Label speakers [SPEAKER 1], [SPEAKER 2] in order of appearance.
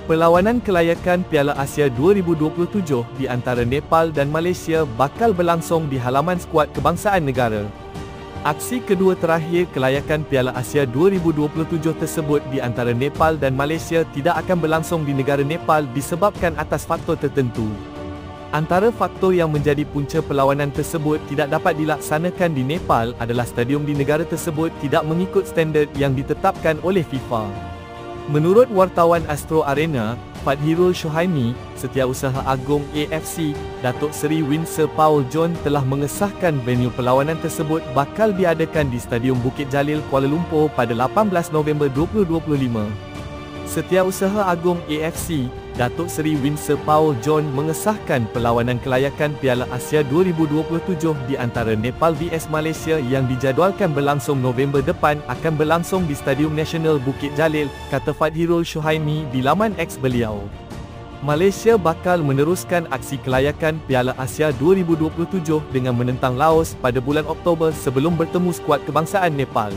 [SPEAKER 1] Perlawanan kelayakan Piala Asia 2027 di antara Nepal dan Malaysia bakal berlangsung di halaman skuad kebangsaan negara. Aksi kedua terakhir kelayakan Piala Asia 2027 tersebut di antara Nepal dan Malaysia tidak akan berlangsung di negara Nepal disebabkan atas faktor tertentu. Antara faktor yang menjadi punca perlawanan tersebut tidak dapat dilaksanakan di Nepal adalah stadium di negara tersebut tidak mengikut standard yang ditetapkan oleh FIFA. Menurut wartawan Astro Arena, Fadhirul Shuhaimi, Setiausaha Agong AFC, Datuk Seri Winsor Paul John telah mengesahkan venue perlawanan tersebut bakal diadakan di Stadium Bukit Jalil, Kuala Lumpur pada 18 November 2025. Setiausaha Agong AFC, Datuk Seri Winsor Paul John mengesahkan perlawanan kelayakan Piala Asia 2027 di antara Nepal vs Malaysia yang dijadualkan berlangsung November depan akan berlangsung di Stadium Nasional Bukit Jalil, kata Fadhirul Shuhaimi di laman X beliau. Malaysia bakal meneruskan aksi kelayakan Piala Asia 2027 dengan menentang Laos pada bulan Oktober sebelum bertemu skuad kebangsaan Nepal.